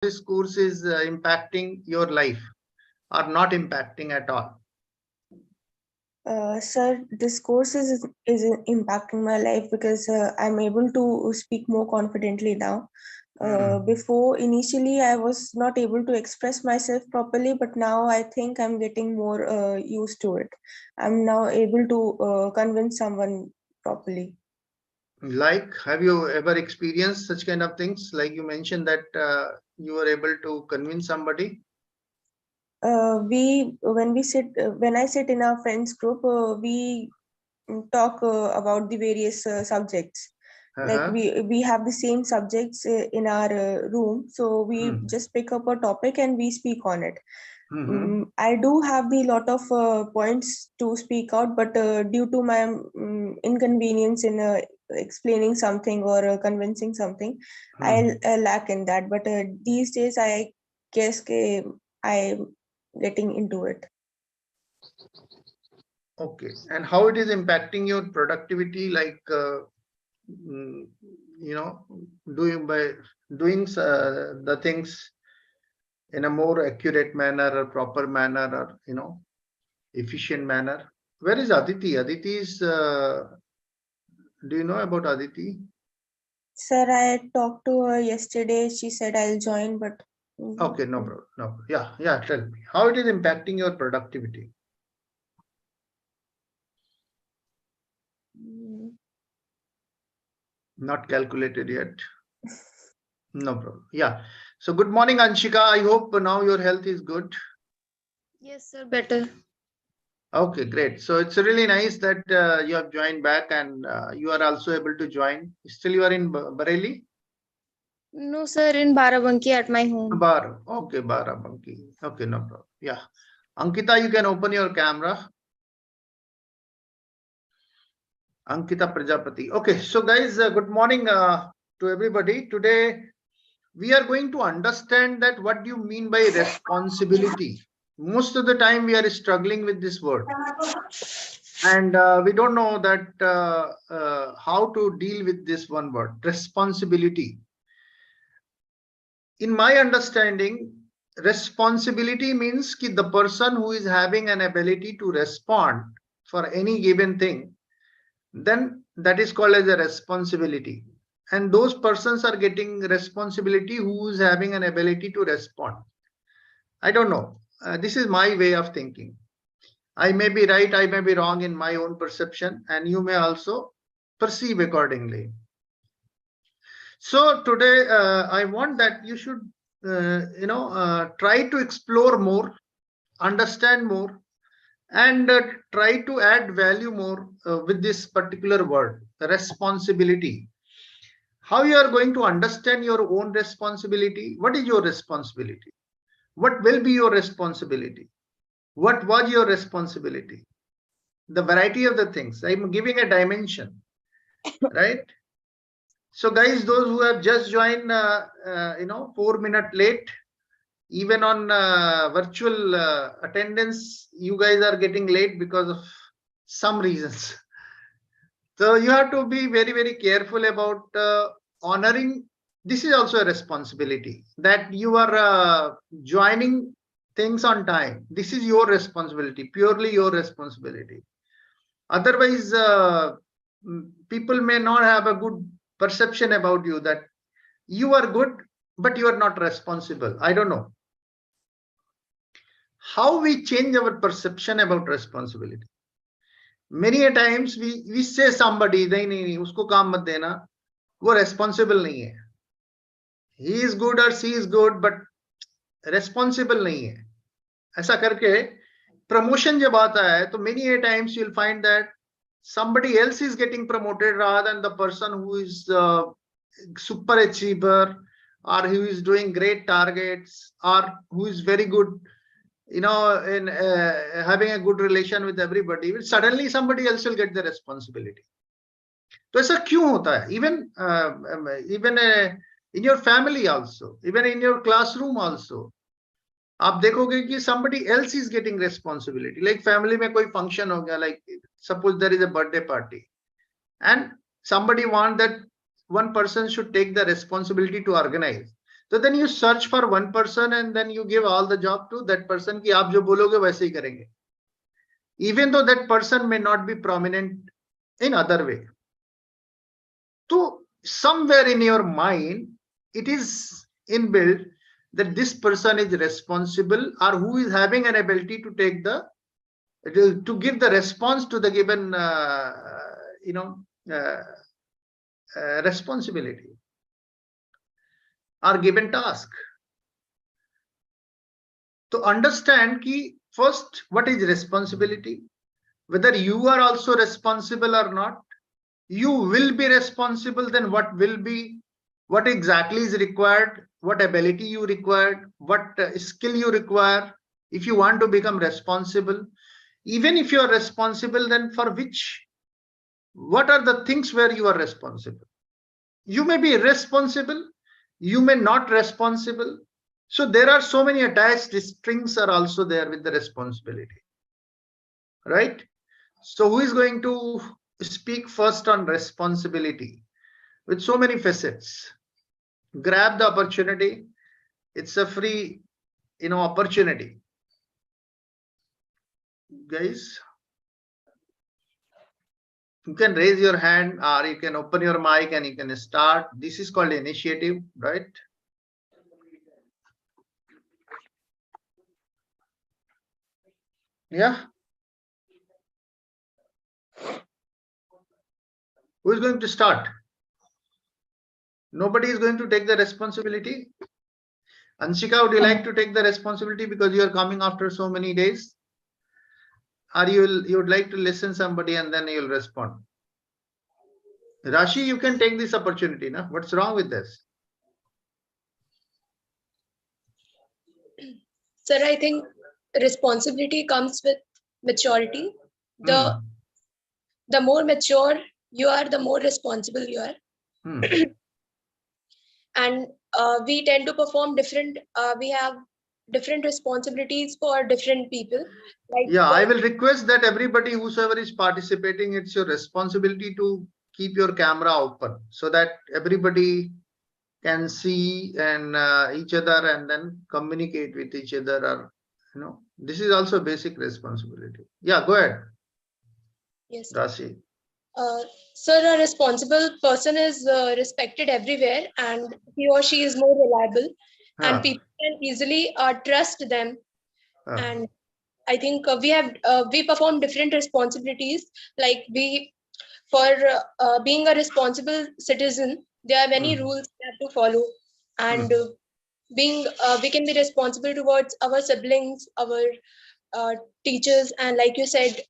this course is impacting your life or not impacting at all? Sir, this course is impacting my life because I'm able to speak more confidently now. Before, initially, I was not able to express myself properly, but now I think I'm getting more used to it. I'm now able to convince someone properly. Like, have you ever experienced such kind of things? Like you mentioned that you were able to convince somebody. When I sit in our friends group, we talk about the various subjects. Like we have the same subjects in our room, so we just pick up a topic and we speak on it. I do have the lot of points to speak out, but due to my inconvenience in explaining something or convincing something, I lack in that. But these days, I guess I'm getting into it. Okay, and how it is impacting your productivity? Like, doing the things in a more accurate manner or proper manner or efficient manner. Where is Aditi? Aditi is. Do you know about Aditi? Sir, I talked to her yesterday. She said I'll join, but okay, no problem. No problem. Yeah. Tell me how it is impacting your productivity. Not calculated yet. No problem. Yeah. So good morning, Anshika. I hope now your health is good. Yes, sir. Better. Okay, great. So it's really nice that you have joined back and you are also able to join. Still, you are in Bareilly? No, sir. In Barabanki at my home. Okay, Barabanki. Okay, no problem. Yeah. Ankita, you can open your camera. Ankita Prajapati. Okay, so guys, good morning to everybody. Today, we are going to understand that what do you mean by responsibility. Most of the time, we are struggling with this word. And we don't know that how to deal with this one word, responsibility. In my understanding, responsibility means that the person who is having an ability to respond for any given thing, then that is called as a responsibility. And those persons are getting responsibility who is having an ability to respond. I don't know. This is my way of thinking. I may be right, I may be wrong in my own perception, and you may also perceive accordingly. So today, I want that you should, try to explore more, understand more, and try to add value more with this particular word, responsibility. How you are going to understand your own responsibility? What is your responsibility? What will be your responsibility? What was your responsibility? The variety of the things. I'm giving a dimension, right? So guys, those who have just joined, 4 minutes late, even on virtual attendance, you guys are getting late because of some reasons. So you have to be very, very careful about honoring. This is also a responsibility that you are joining things on time. This is your responsibility, purely your responsibility. Otherwise, people may not have a good perception about you, that you are good, but you are not responsible. I don't know. How we change our perception about responsibility? Many a times we say somebody, नहीं, usko काम मत देना, वो responsible नहीं है. He is good or she is good, but responsible नहीं है. ऐसा करके promotion जब आता है, तो many a times you'll find that somebody else is getting promoted rather than the person who is super achiever, or who is doing great targets, or who is very good, in having a good relation with everybody. Suddenly somebody else will get the responsibility. तो ऐसा क्यों होता है? Even in your family also, even in your classroom also, आप देखोगे कि somebody else is getting responsibility. Like family में कोई function हो गया, like suppose there is a birthday party, and somebody want that one person should take the responsibility to organize. So then you search for one person and then you give all the job to that person कि आप जो बोलोगे वैसे ही करेंगे. Even though that person may not be prominent in other way. So somewhere in your mind, it is inbuilt that this person is responsible or who is having an ability to take the, to give the response to the given, responsibility or given task. To understand ki first, what is responsibility? Whether you are also responsible or not, you will be responsible, then what will be, what exactly is required, what ability you required, what skill you require if you want to become responsible. Even if you are responsible, then for which, what are the things where you are responsible? You may be responsible, you may not responsible. So there are so many attached strings are also there with the responsibility, right? So who is going to speak first on responsibility with so many facets? Grab the opportunity. It's a free, opportunity. Guys, you can raise your hand or you can open your mic and you can start. This is called initiative, right? Yeah. Who is going to start? Nobody is going to take the responsibility. Anshika, would you like to take the responsibility because you are coming after so many days? Or you would like to listen somebody and then you'll respond? Rashi, you can take this opportunity. Na? What's wrong with this? Sir, I think responsibility comes with maturity. The more mature you are, the more responsible you are. And we tend to perform different, we have different responsibilities for different people. Like I will request that everybody, whosoever is participating, it's your responsibility to keep your camera open so that everybody can see and each other and then communicate with each other, or this is also basic responsibility. Yeah, go ahead. Yes, Rashi. Sir, a responsible person is respected everywhere, and he or she is more reliable, and people can easily trust them. And I think we perform different responsibilities. Like for being a responsible citizen, there are many rules we have to follow, and we can be responsible towards our siblings, our teachers, and like you said,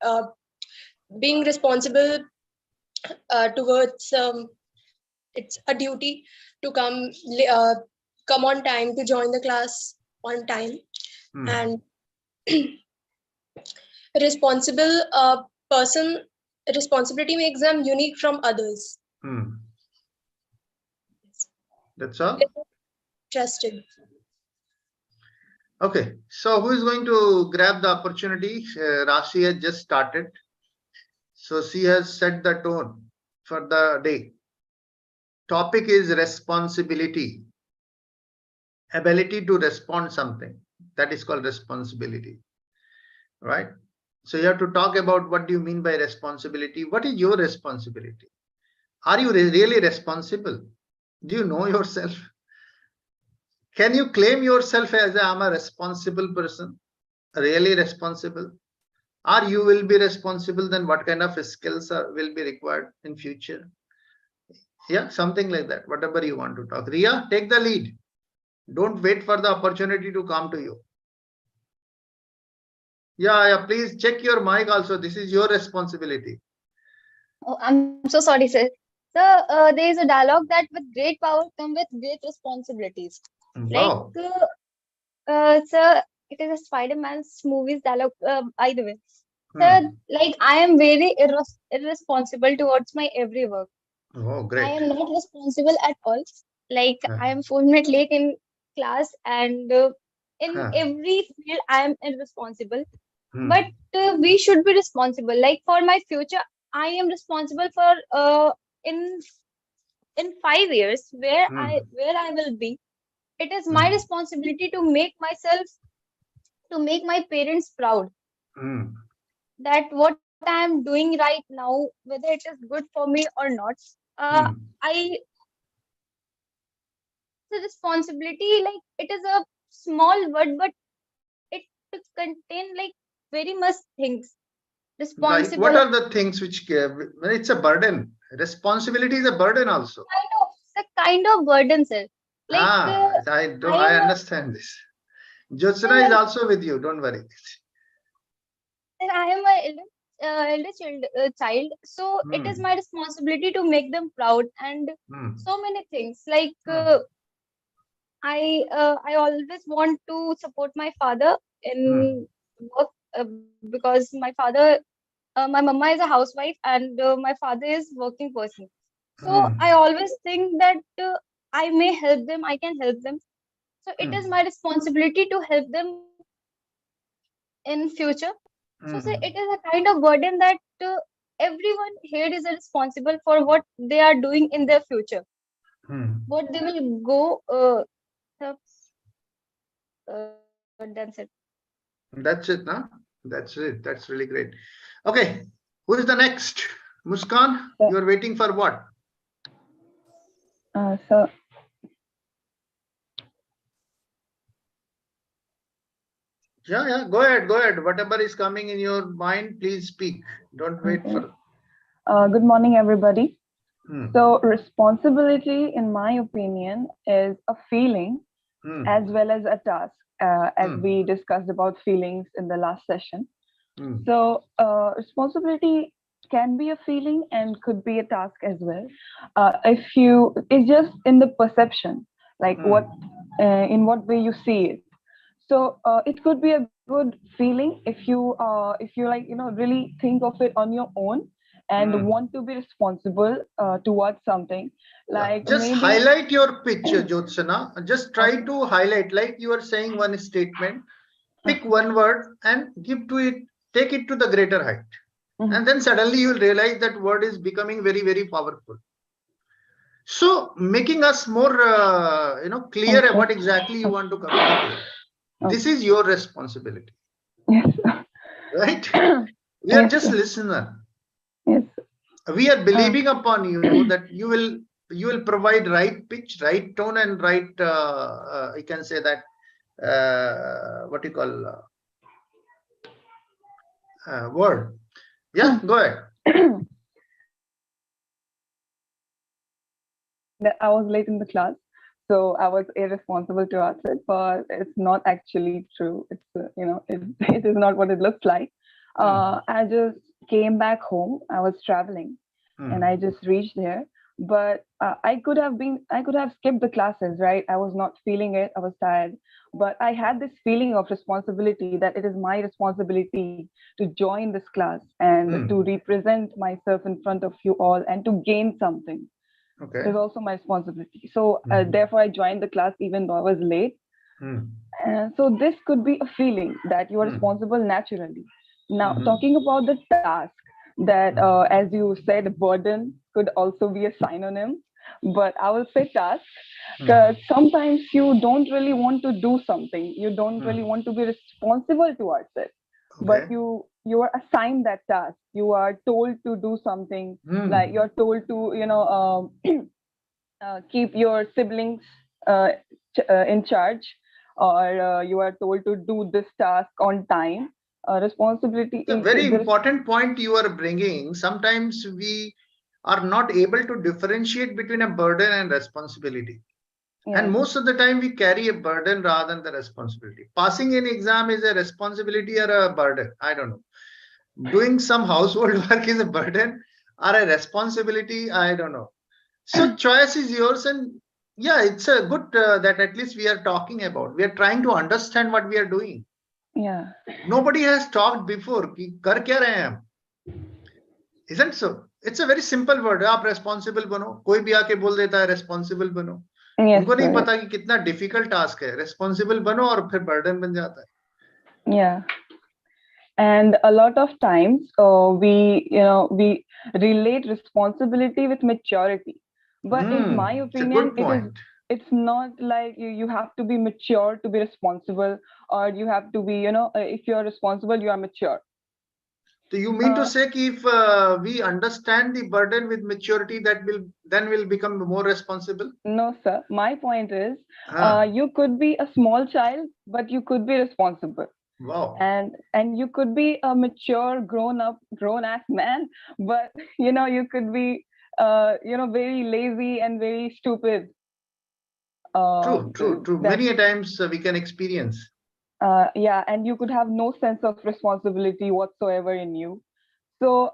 being responsible towards it's a duty to come on time, to join the class on time, and responsible person, responsibility makes them unique from others. That's all. Trusted. Okay, so who is going to grab the opportunity? Rashi has just started, so she has set the tone for the day. Topic is responsibility, ability to respond something. That is called responsibility, right? So you have to talk about what do you mean by responsibility? What is your responsibility? Are you really responsible? Do you know yourself? Can you claim yourself as I'm a responsible person, really responsible? Or you will be responsible, then what kind of skills will be required in future? Yeah, something like that, whatever you want to talk. Ria, take the lead. Don't wait for the opportunity to come to you. Yeah, please check your mic also. This is your responsibility. Oh, I'm so sorry, sir. So there is a dialogue that with great power come with great responsibilities. Wow. Sir, it is a Spider-Man's movies dialogue, by the way. Sir, like I am very irresponsible towards my every work. Oh, great. I am not responsible at all. Like I am 4 minutes late in class, and in every field I am irresponsible. But we should be responsible. Like for my future, I am responsible for in 5 years where I will be. it is my responsibility to make my parents proud. That what I am doing right now, whether it is good for me or not, I the responsibility, like it is a small word, but it contain like very much things. Like, what Responsible, are the things which when it's a burden? Responsibility is a burden also. it's a kind of burden, sir. Like I understand this. Jyotsna is also with you. Don't worry. I am a child, so it is my responsibility to make them proud, and so many things. Like I always want to support my father in work, because my mama is a housewife, and my father is working person. So I always think that I may help them, I can help them. So it is my responsibility to help them in future. So say it is a kind of burden that everyone here is responsible for what they are doing in their future, what they will go. That's it. That's it, no? That's it. That's really great. Okay, who is the next? Muskan, you are waiting for what? So Yeah, go ahead. Whatever is coming in your mind, please speak. Don't wait for. Good morning, everybody. So responsibility, in my opinion, is a feeling as well as a task, as we discussed about feelings in the last session. So responsibility can be a feeling and could be a task as well. It's just in the perception, like in what way you see it. So it could be a good feeling if you like, really think of it on your own and want to be responsible towards something. Like just maybe highlight your picture, Jyotsna. Just try to highlight, like you are saying one statement, pick one word and take it to the greater height. And then suddenly you will realize that word is becoming very, very powerful. So making us more, clear what exactly you want to communicate. This is your responsibility. Yes. Right? We are just listener. Yes. We are believing upon you that you will provide right pitch, right tone, and right, you can say that, what you call word. Yeah, go ahead. I was late in the class, so I was irresponsible to ask it, but it's not actually true. It's it is not what it looks like. I just came back home. I was traveling, and I just reached there. But I could have skipped the classes, right? I was not feeling it. I was tired, but I had this feeling of responsibility that it is my responsibility to join this class and to represent myself in front of you all and to gain something. Okay. It is also my responsibility. So therefore, I joined the class even though I was late. So this could be a feeling that you are responsible naturally. Now, talking about the task, that as you said, burden could also be a synonym, but I will say task because sometimes you don't really want to do something. You don't really want to be responsible towards it, but you are assigned that task. You are told to do something, like you're told to keep your siblings in charge, or you are told to do this task on time. Responsibility it's a very important point you are bringing. Sometimes we are not able to differentiate between a burden and responsibility. And most of the time we carry a burden rather than the responsibility. Passing an exam is a responsibility or a burden. I don't know. Doing some household work is a burden or a responsibility. I don't know. So choice is yours. And yeah, it's a good that at least we are talking about. We are trying to understand what we are doing. Yeah. Nobody has talked before. Kar kya rahe hain hum? Isn't so? It's a very simple word. आप responsible बनो. कोई भी आके बोल देता है responsible बनो. उनको नहीं पता कि कितना difficult task है. Responsible बनो और फिर burden बन जाता है. Yeah. And a lot of times we relate responsibility with maturity. But in my opinion, it's not like you have to be mature to be responsible, or you have to be, if you're responsible, you are mature. So you mean to say if we understand the burden with maturity, that will become more responsible? No, sir. My point is, you could be a small child, but you could be responsible. Wow. And you could be a mature, grown ass man, but you could be very lazy and very stupid. True. Many times we can experience. Yeah, and you could have no sense of responsibility whatsoever in you. So,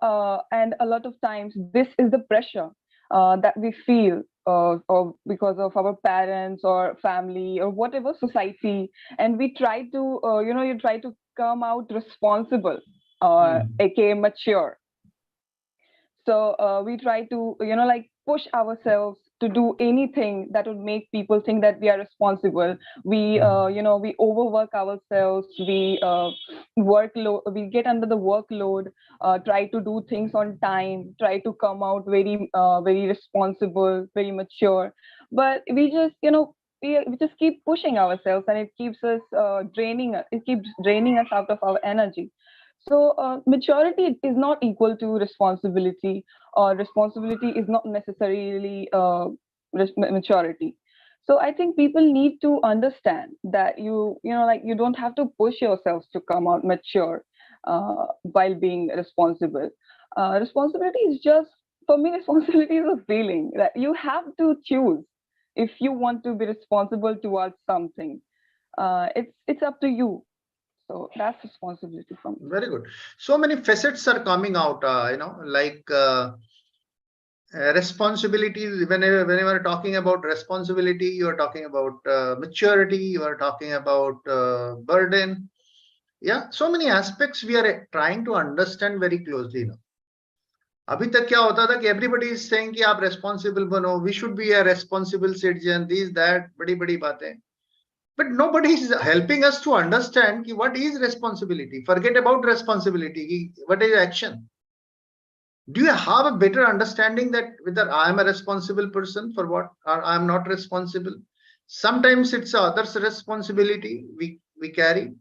and a lot of times this is the pressure that we feel or because of our parents or family or whatever society, and we try to, you try to come out responsible, aka mature. So we try to, like push ourselves to do anything that would make people think that we are responsible. We, we overwork ourselves. We we get under the workload, try to do things on time, try to come out very responsible, very mature. But we just, we just keep pushing ourselves, and it keeps us draining. It keeps draining us out of our energy. So maturity is not equal to responsibility, or responsibility is not necessarily maturity. So I think people need to understand that like you don't have to push yourselves to come out mature while being responsible. Responsibility is just, for me, responsibility is a feeling that you have to choose if you want to be responsible towards something. It's up to you. So that's responsibility from me. Very good. So many facets are coming out, like responsibility. Whenever talking about responsibility, you are talking about maturity, you are talking about burden. Yeah, so many aspects we are trying to understand very closely now. अभी तक क्या होता था कि everybody is saying कि आप responsible बनो, we should be a responsible citizen, these that, बड़ी बातें. But nobody is helping us to understand what is responsibility. Forget about responsibility. What is action? Do you have a better understanding that whether I am a responsible person for what, or I am not responsible? Sometimes it's others' responsibility we carry.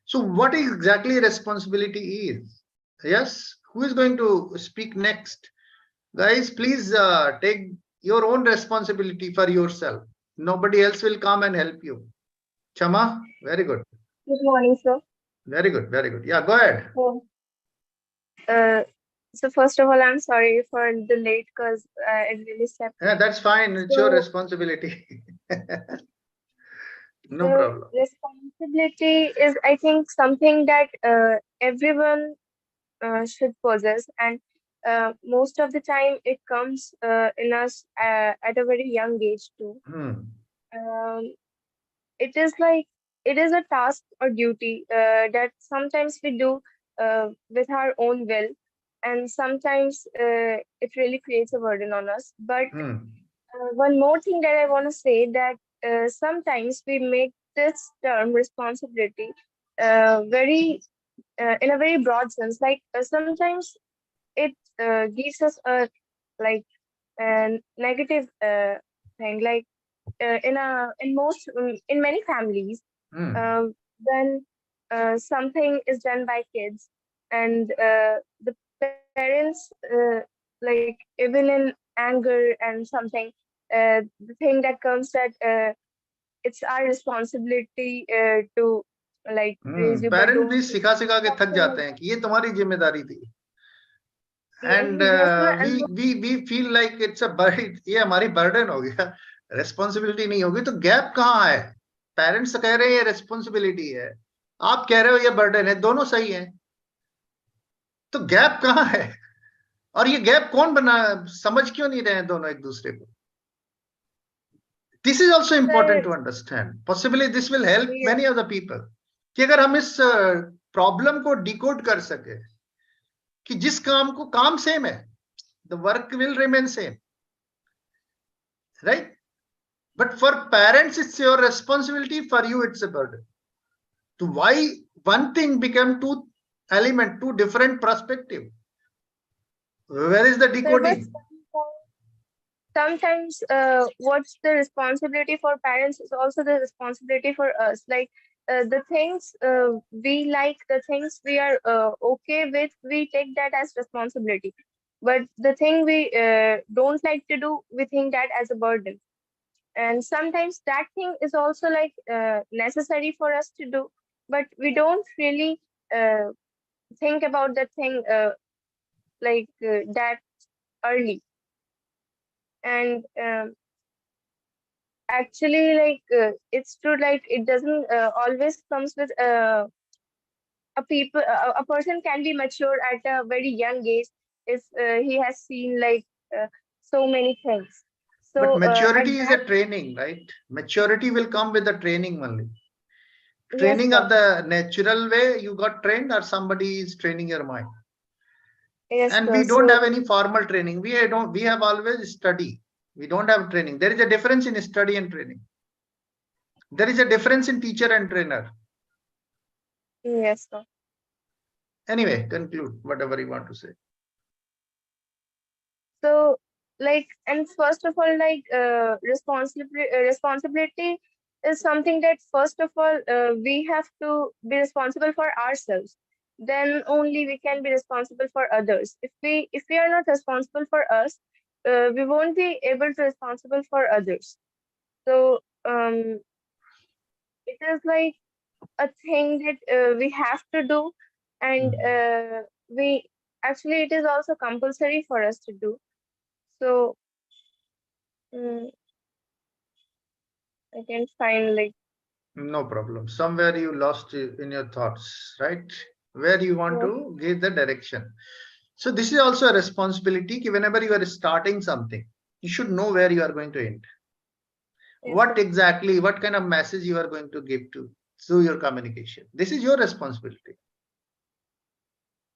So what exactly responsibility is? Yes, who is going to speak next? Guys, please take your own responsibility for yourself. Nobody else will come and help you. Chama, very good. Good morning, sir. Very good. Yeah, go ahead. So first of all, I'm sorry for the late because it really stepped. Yeah, that's fine. It's your responsibility. No problem. Responsibility is, I think, something that everyone should possess, and most of the time it comes in us at a very young age too. It is a task or duty that sometimes we do with our own will, and sometimes it really creates a burden on us. But one more thing that I want to say, that sometimes we make this term responsibility very in a very broad sense. Like sometimes it gives us a negative thing. Like in many families, when something is done by kids, and the parents like even in anger and something, the thing that comes that it's our responsibility to raise you. Parents भी सिखा के थक जाते हैं कि ये तुम्हारी जिम्मेदारी थी. And we feel like it's a burden. ये हमारी burden हो गया, responsibility नहीं होगी. तो gap कहाँ है? Parents कह रहे हैं ये responsibility है, आप कह रहे हो ये burden है, दोनों सही हैं. तो gap कहाँ है? और ये gap कौन बना, समझ क्यों नहीं रहे हैं दोनों एक दूसरे को? This is also important to understand. Possibly this will help many other people. कि अगर हम इस problem को decode कर सके, कि जिस काम को काम सेम है, the work will remain same, right? But for parents it's your responsibility, for you it's a burden. So why one thing became two different perspective? Where is the decoding? sometimes what's the responsibility for parents is also the responsibility for us. Like the things we like, the things we are okay with, we take that as responsibility. But the thing we don't like to do, we think that as a burden. And sometimes that thing is also like necessary for us to do, but we don't really uh, think about that thing that early. And actually, it's true, like it doesn't always comes with a person can be mature at a very young age if he has seen so many things. But So at maturity is that, a training, right? Maturity will come with the training only. yes, Training sir. of the natural way you got trained, or somebody is training your mind. Yes, And sir. we don't So have any formal training. We have always study. We don't have training. There is a difference in study and training. There is a difference in teacher and trainer. yes, sir. Anyway, conclude whatever you want to say. So and first of all, responsibility is something that first of all we have to be responsible for ourselves. Then only we can be responsible for others. If we are not responsible for us, we won't be able to responsible for others. So it is like a thing that we have to do, and we actually it is also compulsory for us to do. So mm, I can find No problem. Somewhere you lost in your thoughts, right? Where you want yes, to give the direction. So this is also a responsibility. Whenever you are starting something, you should know where you are going to end. yes, What exactly, what kind of message you are going to give to through your communication. This is your responsibility.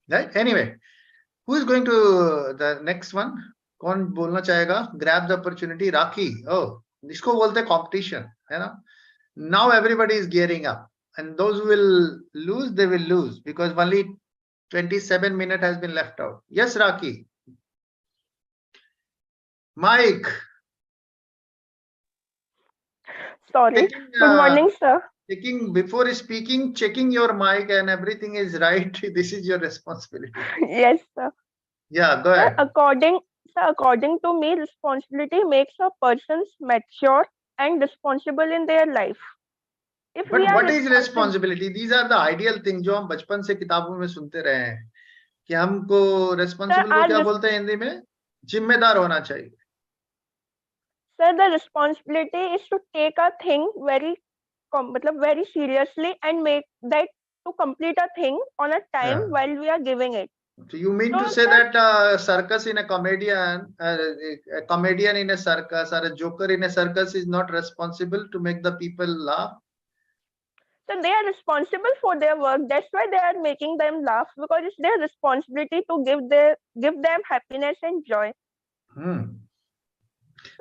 Right? Anyway, who is going to the next one? कौन बोलना चाहेगा? Grab the opportunity. Raki. Oh, इसको बोलते हैं competition, है ना? Now everybody is gearing up, and those who will lose, they will lose because only 27 minutes has been left out. Yes, Raki. Mike. Sorry. Checking, Good morning, sir. checking before speaking, checking your mic and everything is right. This is your responsibility. Yes, sir. Yeah, go Sir, ahead. according to me, responsibility makes a person mature and responsible in their life. If But we are what is responsibility? These are the ideal things जो हम बचपन से किताबों में सुनते रहे हैं कि हमको responsible को क्या बोलते हैं हिंदी में? जिम्मेदार होना चाहिए. Sir, the responsibility is to take a thing very seriously and make that to complete a thing on a time while we are giving it. So you mean to So, say sir, that circus in a comedian in a circus, or a joker in a circus is not responsible to make the people laugh? so they are responsible for their work. That's why they are making them laugh, because it's their responsibility to give them happiness and joy. So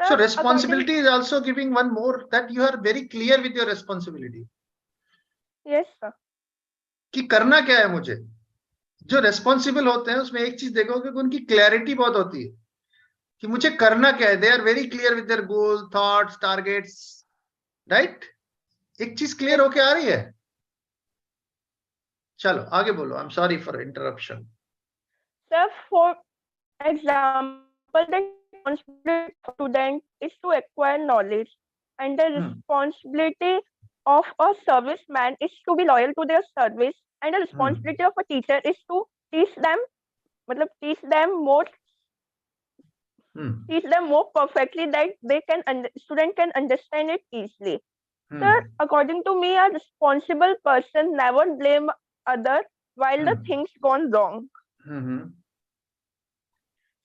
Sir, responsibility is also giving one more, that you are very clear with your responsibility. Yes, sir. कि करना क्या है मुझे. जो responsible होते हैं उसमें एक चीज देखोगे कि उनकी clarity बहुत होती है कि मुझे करना क्या है. They are very clear with their goals, thoughts, targets, right? एक चीज clear होके आ रही है. चलो आगे बोलो. I'm sorry for interruption. Sir, for example, the responsibility of a student is to acquire knowledge, and the responsibility of a serviceman is to be loyal to their service, and the responsibility of a teacher is to teach them more perfectly that student can understand it easily. Sir, according to me, a responsible person never blame other while the things gone wrong.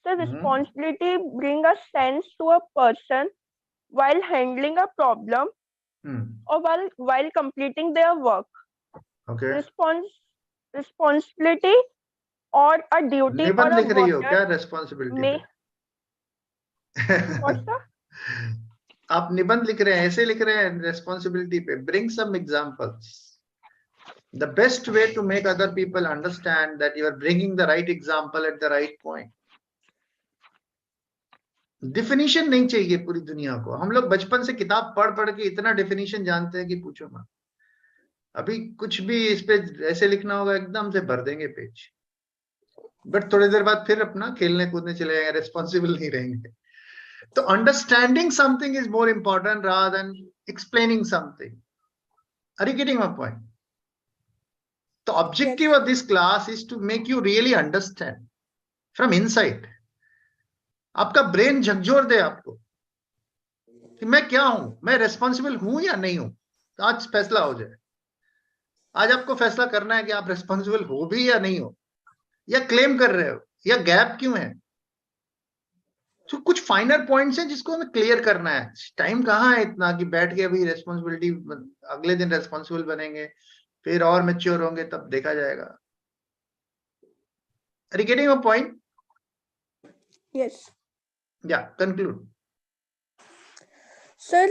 The responsibility bring a sense to a person while handling a problem or while completing their work. Okay. Responsibility or a duty or निबंध a लिख रही हो क्या burden responsibility may पे? what, sir? आप निबंध लिख रहे हैं, ऐसे लिख रहे हैं responsibility पे. Bring some examples. The best way to make other people understand that you are bringing the right example at the right point. Definition नहीं चाहिए पूरी दुनिया को। हम लोग बचपन से किताब पढ़ पढ़ के इतना डिफिनीशन जानते हैं कि पूछो मत। अभी कुछ भी इस पे ऐसे लिखना होगा एकदम से भर देंगे पेज, बट थोड़ी देर बाद फिर अपना खेलने कूदने चले जाएंगे, रिस्पॉन्सिबल नहीं रहेंगे। तो understanding something is more important rather than explaining something. Are you getting my point? The objective of this class is to make you really understand from inside. आपका ब्रेन झकझोर दे आपको कि मैं क्या हूं, मैं रेस्पॉन्सिबल हूं या नहीं हूं। तो आज फैसला हो जाए। आज आपको फैसला करना है कि आप रेस्पॉन्सिबल हो भी या नहीं हो, या क्लेम कर रहे हो, या गैप क्यों है। तो कुछ फाइनर पॉइंट्स हैं जिसको हमें क्लियर करना है। टाइम कहाँ है इतना कि बैठ के अभी रेस्पॉन्सिबिलिटी, अगले दिन रेस्पॉन्सिबल बनेंगे, फिर और मैच्योर होंगे, तब देखा जाएगा। Are you getting a point? Yes. Yeah, conclude. Sir,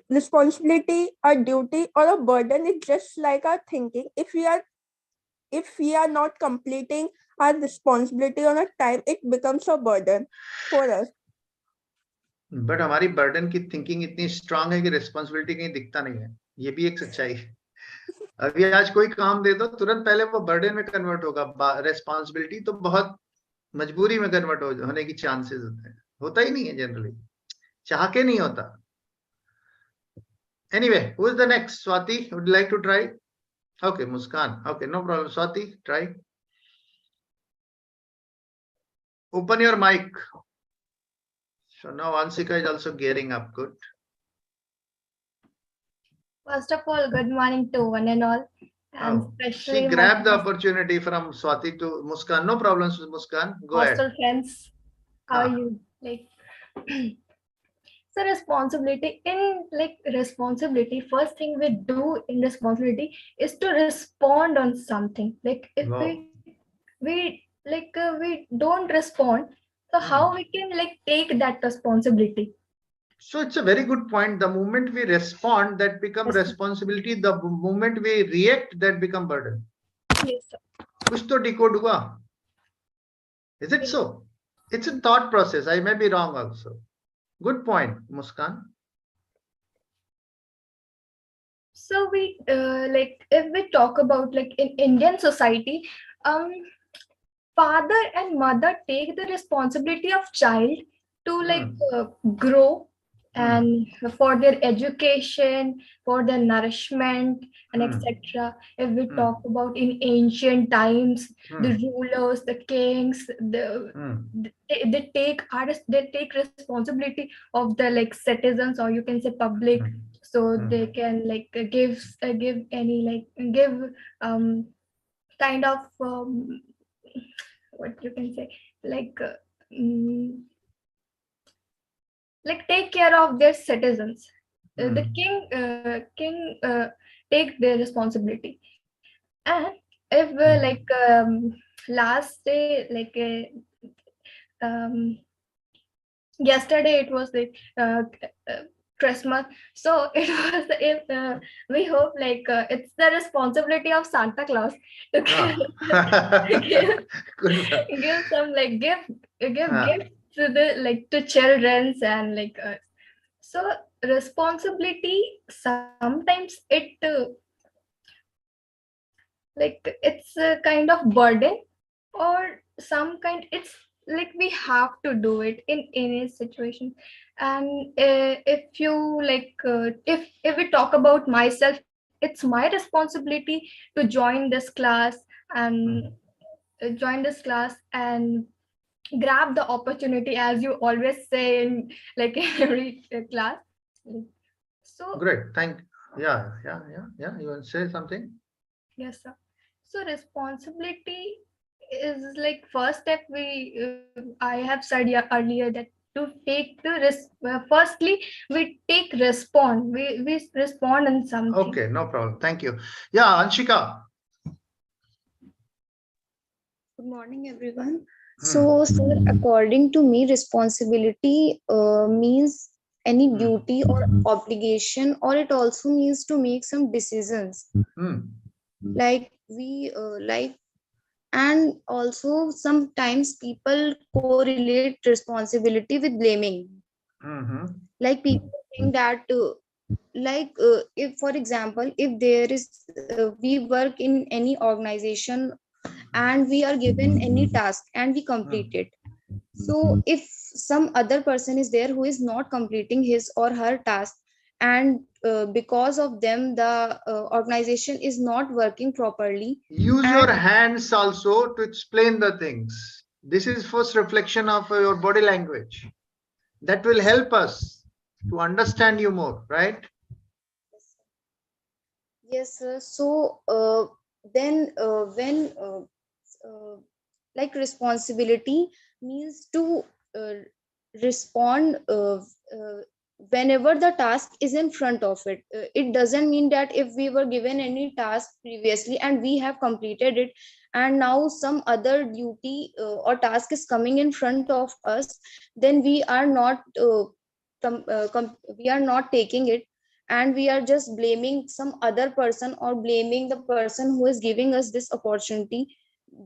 responsibility, a duty, or a burden is just like our thinking. If we are not completing our responsibility on a time, it becomes a burden for us. But हमारी burden की thinking इतनी strong है कि responsibility कहीं दिखता नहीं है। ये भी एक सच्चाई है। अभी आज कोई काम दे दो, तुरंत पहले वो बर्डन में कन्वर्ट होगा। रिस्पॉन्सिबिलिटी तो बहुत मजबूरी में कन्वर्ट होने की चांसेस होते हैं, होता ही नहीं है जनरली, चाह के नहीं होता। Anyway, who is the next? Swati, would like to try? Okay, Muskaan, okay, no problem. Swati, try, open your mic. So now Ansika is also gearing up. Good. First of all, good morning to one and all. And she grabbed the opportunity from Swati to Muskan. No problems with Muskan. Go ahead. Hostel friends, how are you? So responsibility, first thing we do in responsibility is to respond on something. Like if we don't respond, so how we can take that responsibility? So it's a very good point. The moment we respond, that becomes responsibility. The moment we react, that becomes burden. Yes, sir. कुछ तो decode हुआ. Is it so? It's a thought process. I may be wrong also. Good point, Muskan. So we if we talk about in Indian society, father and mother take the responsibility of child to grow and for their education, for their nourishment and etc. If we talk about in ancient times, the rulers, the kings, they take responsibility of the citizens, or you can say public, so they can give any give kind of what you can say take care of their citizens. The king take their responsibility. And if last day yesterday it was Christmas, so it was if we hope it's the responsibility of Santa Claus to give some gift to the to childrens and so responsibility sometimes it it's a kind of burden, or some kind it's we have to do it in any situation. And if you if we talk about myself, it's my responsibility to join this class and grab the opportunity, as you always say in every class. So great, thank you. Yeah, you want to say something? Yes, sir. So responsibility is first step I have said earlier that to take the risk. Firstly, we respond. We respond in something. Okay, no problem. Thank you. Yeah, Anshika. Good morning, everyone. So, sir, according to me, responsibility means any duty or obligation, or it also means to make some decisions. Like we And also sometimes people correlate responsibility with blaming. Like people think that if for example, if there is we work in any organization and we are given any task and we complete it. So if some other person is there who is not completing his or her task, and because of them the organization is not working properly, use and your hands also to explain the things. This is first reflection of your body language. That will help us to understand you more, right? yes sir. So then when like responsibility means to uh, respond whenever the task is in front of it. It doesn't mean that if we were given any task previously and we have completed it, and now some other duty or task is coming in front of us, then we are not taking it, and we are just blaming some other person or blaming the person who is giving us this opportunity,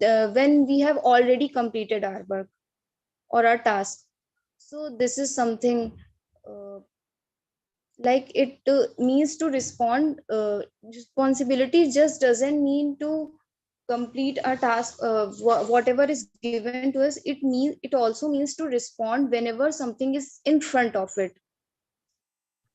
when we have already completed our work or our task. So this is something uh, like it means to respond. Responsibility just doesn't mean to complete a task, whatever is given to us. It also means to respond whenever something is in front of it.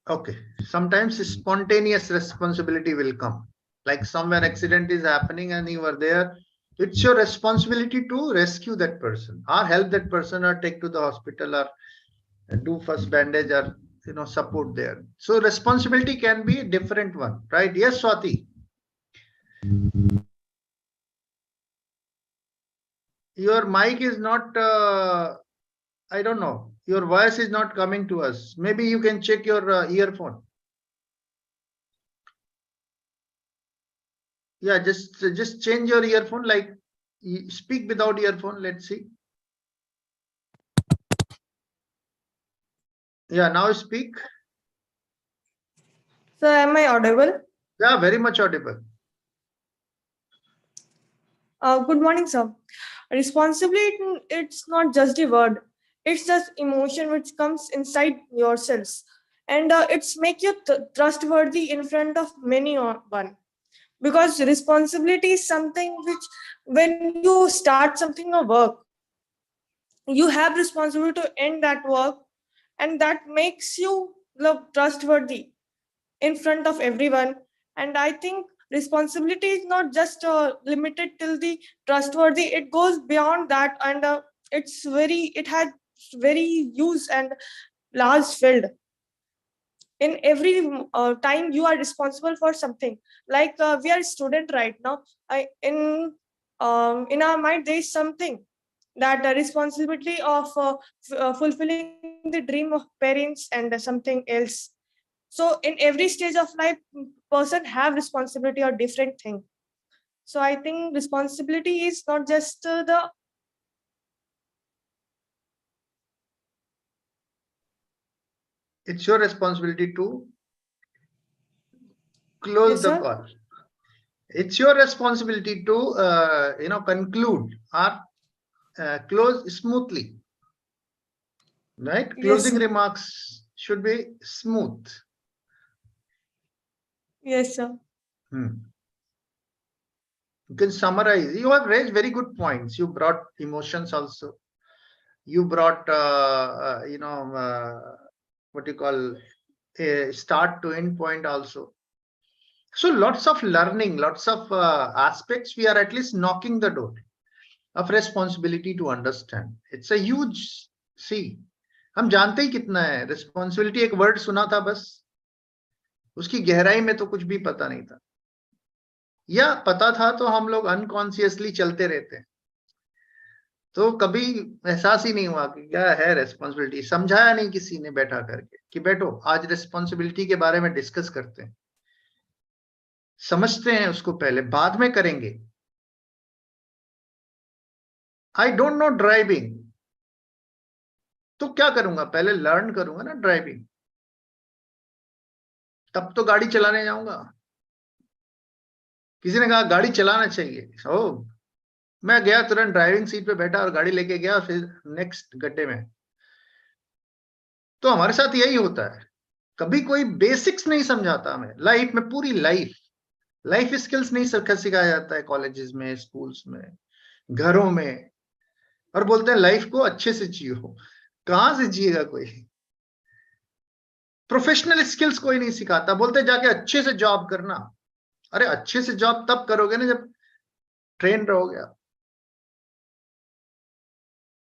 Okay. Sometimes spontaneous responsibility will come. Like somewhere accident is happening and you are there. It's your responsibility to rescue that person or help that person or take to the hospital or do first bandage or support there. So responsibility can be a different one, right? Yes, Swati. Your mic is not I don't know, your voice is not coming to us. Maybe you can check your earphone. Yeah, just change your earphone, like speak without earphone. Let's see. Yeah, now speak. So am I audible? Yeah, very much audible. Good morning, sir. Responsibility, it's not just a word. It's just emotion which comes inside yourselves. And it's make you trustworthy in front of many one. Because responsibility is something which, when you start something or work, you have responsibility to end that work, and that makes you trustworthy in front of everyone. And I think responsibility is not just limited till the trustworthy, it goes beyond that. And it has very use and large field. In every time you are responsible for something. Like we are student right now. In our mind there is something that the responsibility of fulfilling the dream of parents and something else. So in every stage of life, person have responsibility or different thing. So I think responsibility is not just the. It's your responsibility to close Yes, the sir. call. It's your responsibility to conclude or close smoothly, right? Yes, Closing sir. remarks should be smooth. Yes, sir. You can summarize. You have raised very good points. You brought emotions also. You brought what you call a start to end point also. So lots of learning, lots of aspects. We are at least knocking the door of responsibility to understand. It's a huge see. हम जानते ही कितना है responsibility, एक word सुना था बस, उसकी गहराई में तो कुछ भी पता नहीं था, या पता था तो हम लोग अनकॉन्शियसली चलते रहते हैं, तो कभी एहसास ही नहीं हुआ कि क्या है रेस्पॉन्सिबिलिटी, समझाया नहीं किसी ने बैठा करके कि बैठो आज रेस्पॉन्सिबिलिटी के बारे में डिस्कस करते हैं, समझते हैं उसको, पहले बाद में करेंगे. आई डोंट नो ड्राइविंग, तो क्या करूंगा, पहले लर्न करूंगा ना ड्राइविंग, तब तो गाड़ी चलाने जाऊंगा. किसी ने कहा गाड़ी चलाना चाहिए, ओ मैं गया तुरंत ड्राइविंग सीट पे बैठा और गाड़ी लेके गया और फिर नेक्स्ट गड्ढे में। तो हमारे साथ यही होता है, कभी कोई बेसिक्स नहीं समझाता हमें लाइफ में, पूरी लाइफ स्किल्स नहीं सिखाया जाता है कॉलेजेस में, स्कूल्स में, घरों में, और बोलते हैं लाइफ को अच्छे से जियो। कहां से जिएगा कोई? प्रोफेशनल स्किल्स कोई नहीं सिखाता, बोलते जाके अच्छे से जॉब करना। अरे अच्छे से जॉब तब करोगे ना जब ट्रेन रहोगे आप।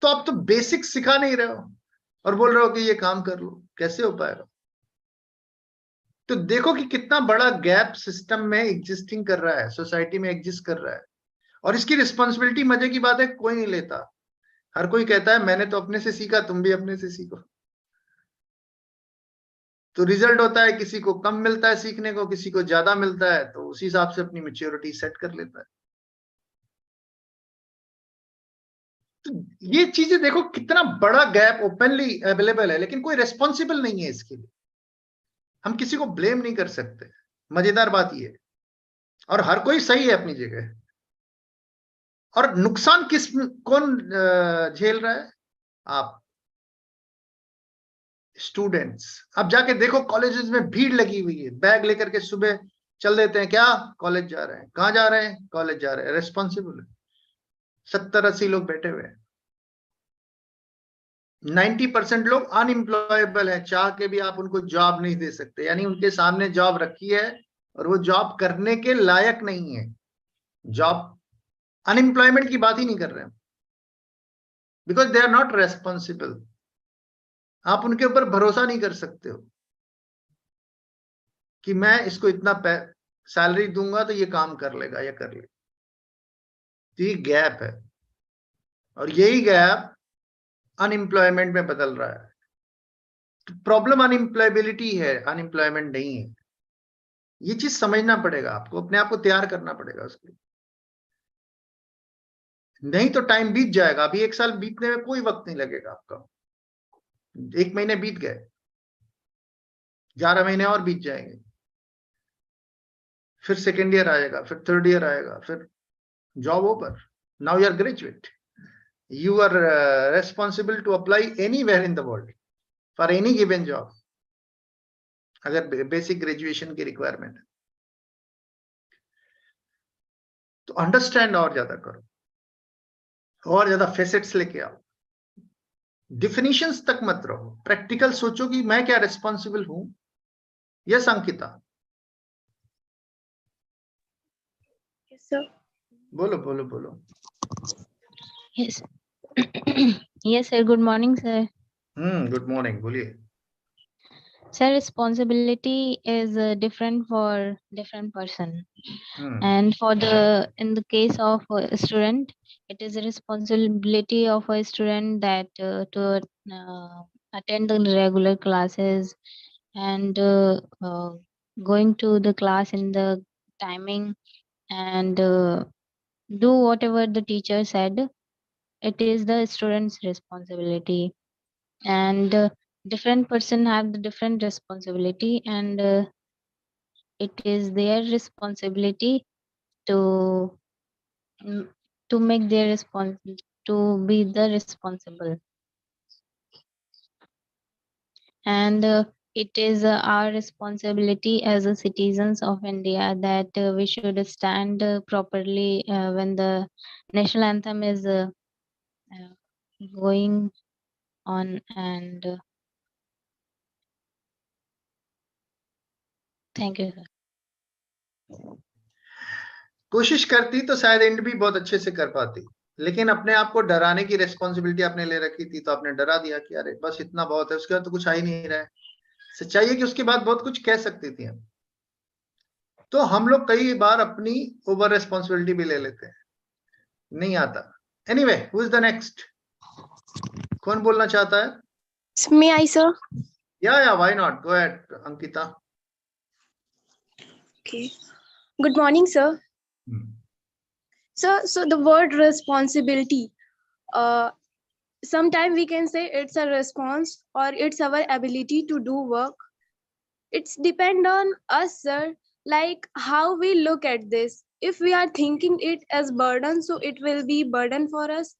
तो आप तो बेसिक सिखा नहीं रहे हो और बोल रहे हो कि ये काम कर लो, कैसे हो पाएगा? तो देखो कि कितना बड़ा गैप सिस्टम में एग्जिस्टिंग कर रहा है, सोसाइटी में एग्जिस्ट कर रहा है। और इसकी रिस्पॉन्सिबिलिटी, मजे की बात है, कोई नहीं लेता। हर कोई कहता है मैंने तो अपने से सीखा, तुम भी अपने से सीखो। तो रिजल्ट होता है किसी को कम मिलता है सीखने को, किसी को ज्यादा मिलता है, तो उसी हिसाब से अपनी मैच्योरिटी सेट कर लेता है। तो ये चीजें देखो, कितना बड़ा गैप ओपनली अवेलेबल है, लेकिन कोई रेस्पॉन्सिबल नहीं है इसके लिए। हम किसी को ब्लेम नहीं कर सकते, मजेदार बात ये है। और हर कोई सही है अपनी जगह। और नुकसान कौन झेल रहा है? आप स्टूडेंट्स। अब जाके देखो कॉलेजेस में भीड़ लगी हुई है, बैग लेकर के सुबह चल देते हैं, क्या कॉलेज जा रहे हैं, कहाँ जा रहे हैं, कॉलेज जा रहे हैं। रेस्पॉन्सिबल है, 70-80 लोग बैठे हुए हैं। 90% लोग अनएम्प्लॉयबल है, चाह के भी आप उनको जॉब नहीं दे सकते। यानी उनके सामने जॉब रखी है और वो जॉब करने के लायक नहीं है। जॉब, अनएम्प्लॉयमेंट की बात ही नहीं कर रहे हैं, because they are not responsible. आप उनके ऊपर भरोसा नहीं कर सकते हो कि मैं इसको इतना सैलरी दूंगा तो ये काम कर लेगा या कर लेगा। तो ये गैप है, और यही गैप अनएम्प्लॉयमेंट में बदल रहा है। तो प्रॉब्लम अनएम्प्लॉयबिलिटी है, अनएम्प्लॉयमेंट नहीं है। ये चीज समझना पड़ेगा आपको, अपने आप को तैयार करना पड़ेगा उसके लिए। नहीं तो टाइम बीत जाएगा। अभी 1 साल बीतने में कोई वक्त नहीं लगेगा आपका। 1 महीने बीत गए, 11 महीने और बीत जाएंगे, फिर सेकेंड ईयर आएगा, फिर थर्ड ईयर आएगा, फिर job over. Now you are graduate, you are responsible to apply anywhere in the world for any given job, अगर बेसिक ग्रेजुएशन की रिक्वायरमेंट है तो अंडरस्टैंड और ज्यादा करो, और ज्यादा फेसेट्स लेके आओ। डिफिनीशंस तक मत रहो, प्रैक्टिकल सोचो कि मैं क्या रिस्पॉन्सिबल हूं। यस अंकिता? Yes, sir. बोलो बोलो बोलो। Yes. Yes, sir. Good morning, sir. Good morning, बोलिए। Sir, responsibility is different for different person, and for the in the case of a student, it is a responsibility of a student that to attend the regular classes and going to the class in the timing and do whatever the teacher said. It is the student's responsibility, and different person have the different responsibility, and it is their responsibility to mm, to make their to be the responsible, and it is our responsibility as a citizens of India that we should stand properly when the national anthem is going on, and thank you, sir. कोशिश करती तो शायद and भी बहुत अच्छे से कर पाती, लेकिन अपने आप को डराने की रेस्पॉन्सिबिलिटी आपने ले रखी थी, तो आपने डरा दिया कि अरे बस इतना बहुत है, उसके बाद तो कुछ आ ही नहीं रहा है। सच्चाई है कि उसके बाद बहुत कुछ कह सकती थी हम। तो हम लोग कई बार अपनी ओवर रेस्पॉन्सिबिलिटी भी ले लेते हैं, नहीं आता। Anyway, who is the next? कौन बोलना चाहता है? May I, sir? या why not, go ahead Ankita. Okay. Good morning, sir. So the word responsibility, sometimes we can say it's a response or it's our ability to do work. It's depend on us, sir, like how we look at this. if we are thinking it as burden, so it will be burden for us.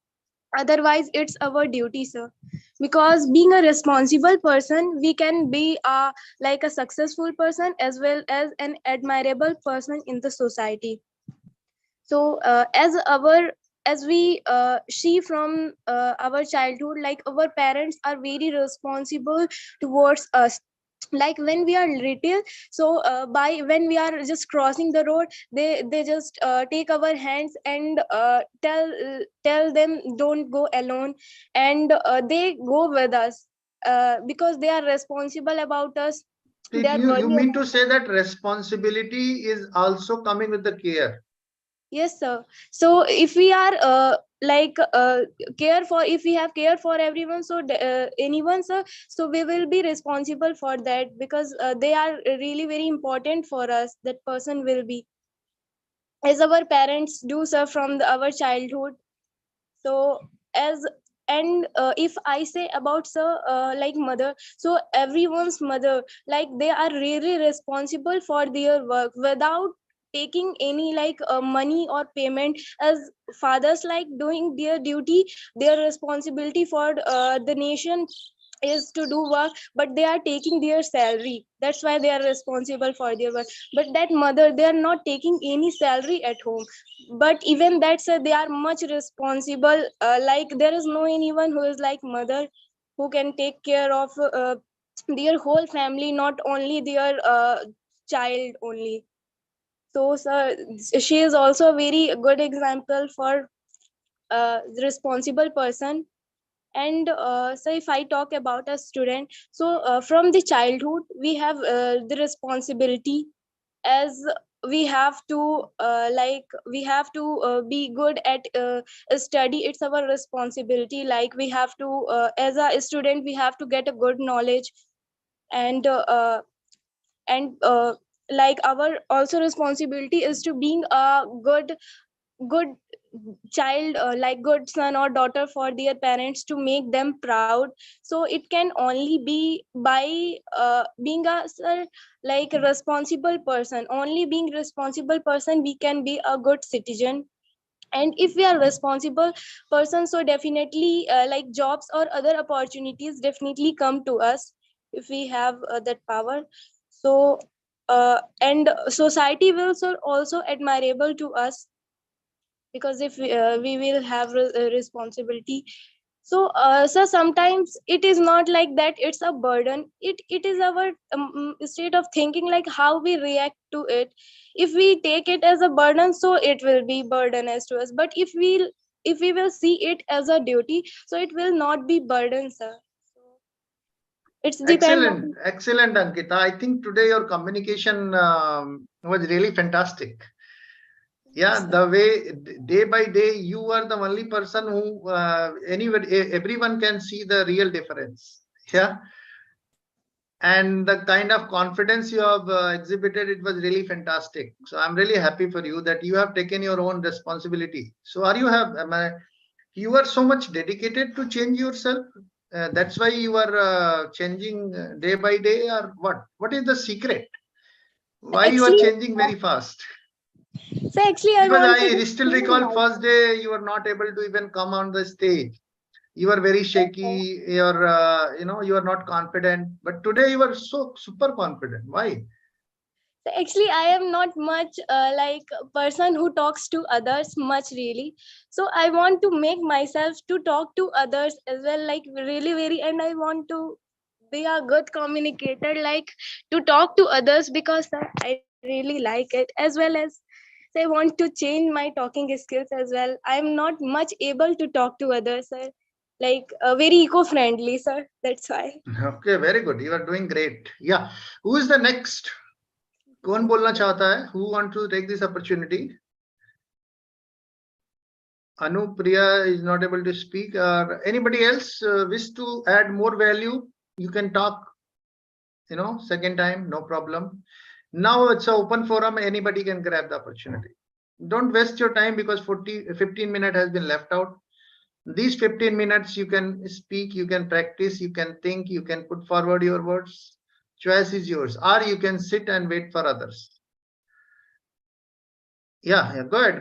Otherwise it's our duty, sir, because being a responsible person, we can be like a successful person as well as an admirable person in the society. So as we see from our childhood, like our parents are very responsible towards us. Like when we are little, so by when we are just crossing the road, they just take our hands and tell them don't go alone, and they go with us because they are responsible about us. They are You worried. mean to say that responsibility is also coming with the care? Yes, sir. So if we are care for, if we have care for everyone, so anyone, sir, so we will be responsible for that, because they are really very important for us. That person will be, as our parents do, sir, from our childhood. So as and if I say about, sir, like mother, so everyone's mother, like they are really responsible for their work without taking any like money or payment. As fathers, like doing their duty, their responsibility for the nation is to do work, but they are taking their salary. That's why they are responsible for their work. But that mother, they are not taking any salary at home, but even that's they are much responsible. Like there is no anyone who is like mother, who can take care of their whole family, not only their child only. So sir, she is also a very good example for responsible person. And so if I talk about a student, so from the childhood we have the responsibility, as we have to we have to be good at study. It's our responsibility. Like we have to as a student, we have to get a good knowledge. And like our also responsibility is to being a good child, like good son or daughter for their parents, to make them proud. So it can only be by being a like a responsible person. Only being responsible person, we can be a good citizen. And if we are responsible person, so definitely like jobs or other opportunities definitely come to us, if we have that power. So and society will also admirable to us, because if we will have responsibility. So so sometimes it is not like that it's a burden. It is our state of thinking, like how we react to it. If we take it as a burden, so it will be burden as to us. But if we will see it as a duty, so it will not be burden, sir. So it's depend on. Excellent, Ankita. I think today your communication was really fantastic. Yeah, the way day by day you are the only person who everyone can see the real difference. Yeah, and the kind of confidence you have exhibited, it was really fantastic. So I'm really happy for you that you have taken your own responsibility. So you are so much dedicated to change yourself. That's why you are changing day by day, or what is the secret? Why you are Actually, changing very fast? so actually I Because want to I still recall first day you were not able to even come on the stage. You are very shaky. You're you are not confident. But today you are so super confident. Why? So actually, I am not much like a person who talks to others much, really. So I want to make myself to talk to others as well, like really very, and I want to be a good communicator, like to talk to others, because I really like it, as well as so I want to change my talking skills as well. I'm not much able to talk to others, sir. Like very eco-friendly, sir. That's why. Okay, very good. You are doing great. Yeah. Who is the next? कौन बोलना चाहता है? Who want to take this opportunity? Anupriya is not able to speak. Anybody else wish to add more value? You can talk. Second time, no problem. Now it's an open forum. Anybody can grab the opportunity. Don't waste your time, because 15 minutes has been left out. These 15 minutes you can speak, you can practice, you can think, you can put forward your words. Choice is yours. Or you can sit and wait for others. Yeah, go ahead.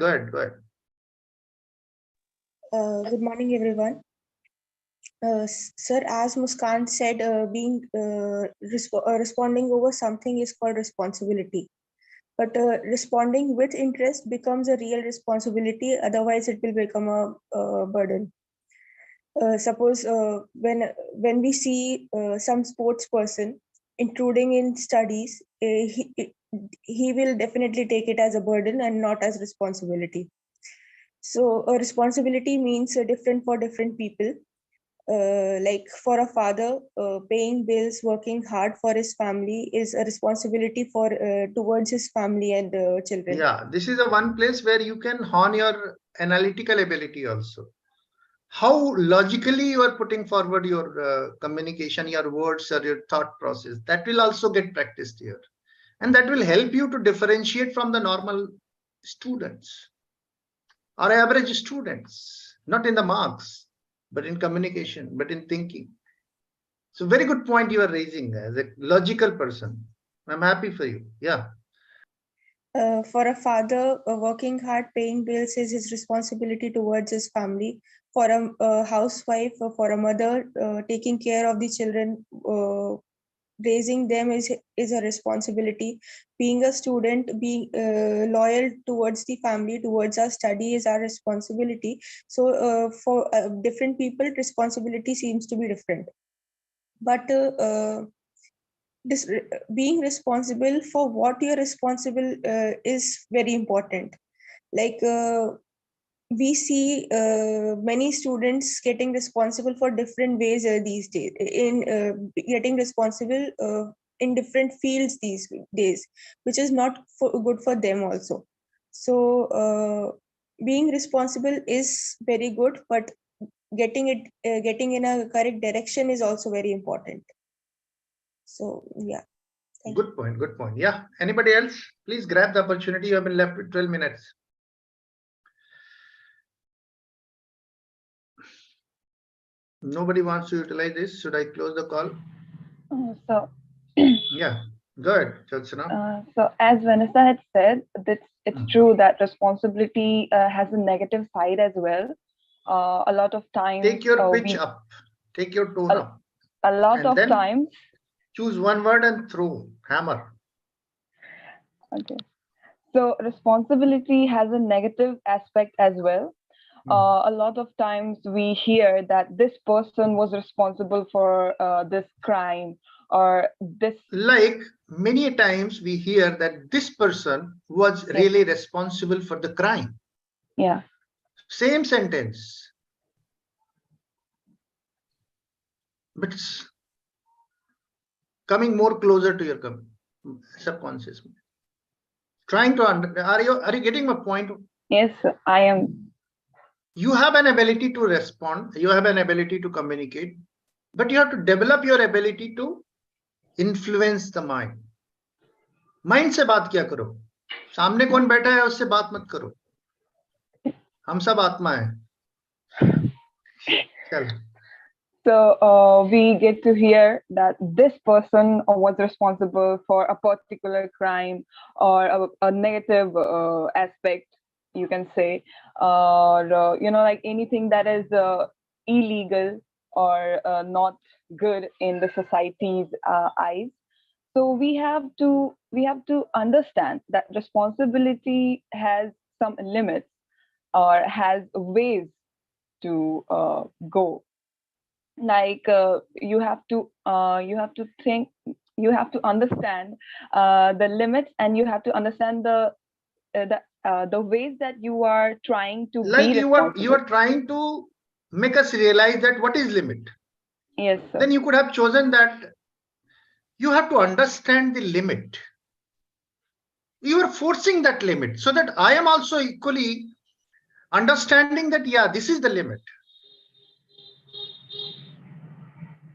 Good morning, everyone. Sir, as Muskan said, responding over something is called responsibility. But responding with interest becomes a real responsibility. Otherwise, it will become a burden. Suppose when we see some sports person intruding in studies, he will definitely take it as a burden and not as responsibility. So a responsibility means different for different people. Like for a father, paying bills, working hard for his family is a responsibility for towards his family and children. Yeah, this is the one place where you can hone your analytical ability also. How logically you are putting forward your communication, your words or your thought process, that will also get practiced here. And that will help you to differentiate from the normal students or average students, not in the marks, but in communication, but in thinking. So very good point you are raising as a logical person. I'm happy for you. Yeah. For a father, working hard, paying bills is his responsibility towards his family. For a housewife, for a mother, taking care of the children, raising them is a responsibility. Being a student, being loyal towards the family, towards our study is our responsibility. So for different people, responsibility seems to be different. But this being responsible for what you're responsible is very important. Like we see many students getting responsible for different ways these days, in getting responsible in different fields these days, which is not good for them also. So being responsible is very good, but getting in a correct direction is also very important. So yeah. Good point. Yeah. Anybody else? Please grab the opportunity. You have been left with 12 minutes. Nobody wants to utilize this. Should I close the call? So yeah, go ahead, Chaksana. So as Vanessa had said, it's true that responsibility has a negative side as well. A lot of times, take your pitch up, take your tone up. A lot of times, choose one word and throw hammer. Okay. So responsibility has a negative aspect as well. A lot of times we hear that this person was responsible for this crime or this. Like many times we hear that this person was really responsible for the crime. Yeah. Same sentence. But it's coming more closer to your subconscious mind. Trying to are you getting my point? Yes, I am. You have an ability to respond, you have an ability to communicate, but you have to develop your ability to influence the mind. Mind से बात क्या करो, सामने कौन बैठा है उससे बात मत करो, हम सब आत्मा है. चल. So we get to hear that this person was responsible for a particular crime or a negative aspect, you can say, or like anything that is illegal or not good in the society's eyes. So we have to understand that responsibility has some limits or has ways to go. Like you have to think, you have to understand the limits, and you have to understand the ways that you are trying to like be you are trying to make us realize that what is limit. Yes, sir. Then you could have chosen that you have to understand the limit. You are forcing that limit so that I am also equally understanding that, yeah, this is the limit.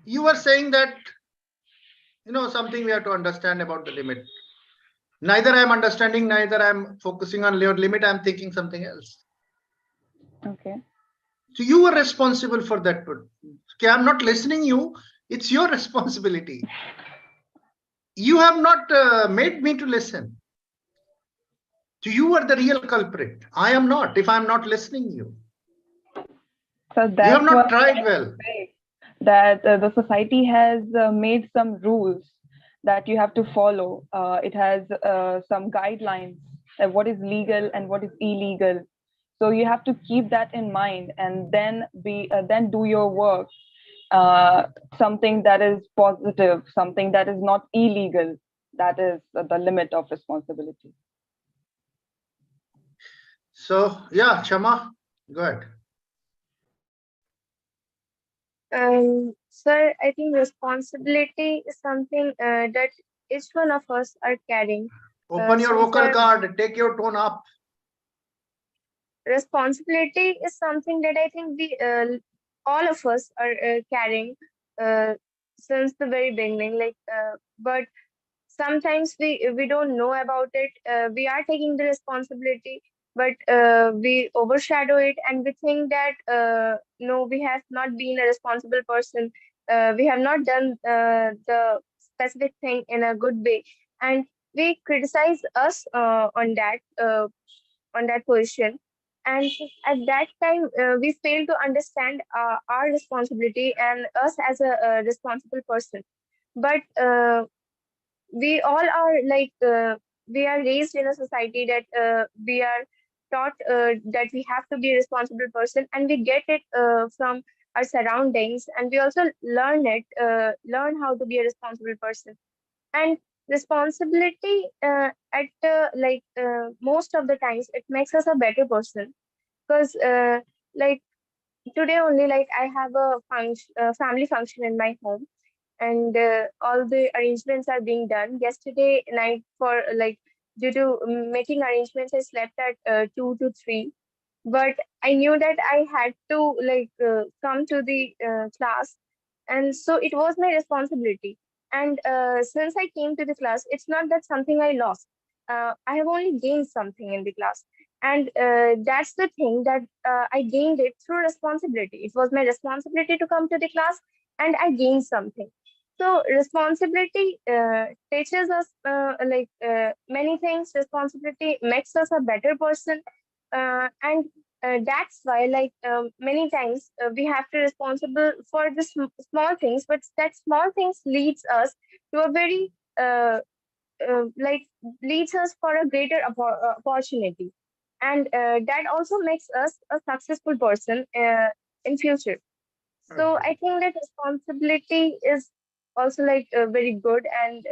You are saying that, something we have to understand about the limit. Neither I am understanding, neither I am focusing on your limit, I am thinking something else. Okay. So you are responsible for that. Okay, I am not listening you, it's your responsibility. You have not made me to listen. So you are the real culprit. I am not, if I am not listening you. So you have that's not what tried well. That the society has made some rules that you have to follow. It has some guidelines of what is legal and what is illegal. So you have to keep that in mind, and then then do your work. Something that is positive, something that is not illegal. That is the limit of responsibility. So yeah, Shama, go ahead. Sir, I think responsibility is something that each one of us are carrying. Open your So vocal for card, take your tone up. responsibility is something that I think we all of us are carrying uh, since the very beginning. But sometimes we don't know about it. We are taking the responsibility, but we overshadow it, and we think that no, we have not been a responsible person. We have not done the specific thing in a good way, and we criticize us on that position. And at that time, we fail to understand our responsibility and us as a responsible person. But we all are we are raised in a society that we are taught that we have to be a responsible person, and we get it from our surroundings, and we also learn how to be a responsible person. And responsibility most of the times it makes us a better person, because like today only, like I have a family function in my home, and all the arrangements are being done. Yesterday night, for due to making arrangements, I slept at 2 to 3. But I knew that I had to come to the class, and so it was my responsibility. And since I came to the class, it's not that something I lost. I have only gained something in the class, and that's the thing, that I gained it through responsibility. It was my responsibility to come to the class, and I gained something. So responsibility teaches us many things. Responsibility makes us a better person, and that's why many times we have to responsible for the small things, but that small things leads us to a very like leads us for a greater opportunity, and that also makes us a successful person in future. So I think that responsibility is also very good, and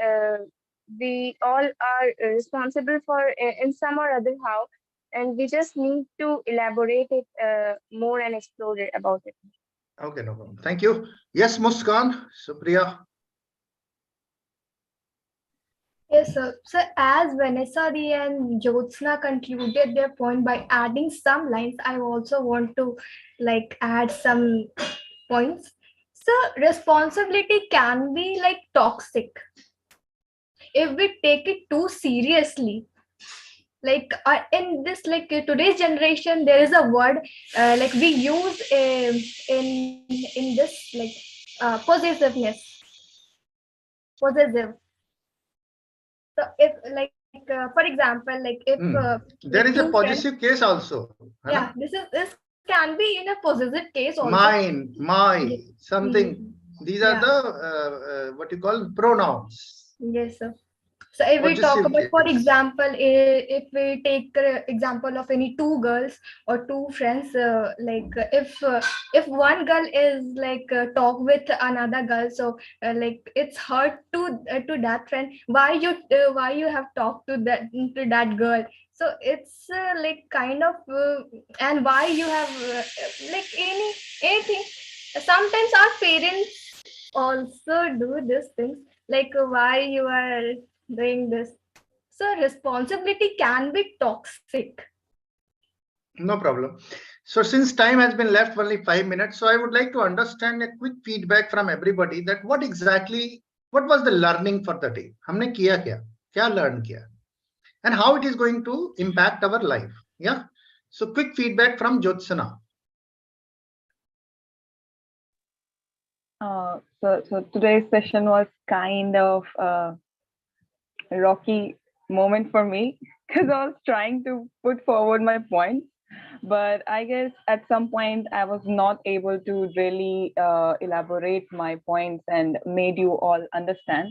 we all are responsible for in some or other how, and we just need to elaborate it more and explore it about it. Okay, no problem. Thank you. Yes, Muskan, Supriya. Yes, sir. So as Vanessa Lee and Jyotsna concluded their point by adding some lines, I also want to add some points. So responsibility can be toxic if we take it too seriously. In this today's generation, there is a word we use in this possessiveness, possessive. So if for example, There is a two possessive case also. Yeah, this can be in a possessive case also. Mine, my, Yes. something. These are Yeah. the what you call pronouns. Yes, sir. So if we talk Possessive about, for case. example, if we take example of any two girls or two friends, if one girl is talk with another girl, so it's hurt to that friend. Why you have talked to that girl? So it's kind of and why you have anything. Sometimes our parents also do these things, why you are doing this. So responsibility can be toxic. No problem. So since time has been left only 5 minutes, so I would like to understand a quick feedback from everybody that what was the learning for the day? हमने किया क्या learn किया, and how it is going to impact our life. Yeah. So quick feedback from Jyotsna. So today's session was kind of a rocky moment for me, because I was trying to put forward my points. But I guess at some point I was not able to really elaborate my points and made you all understand.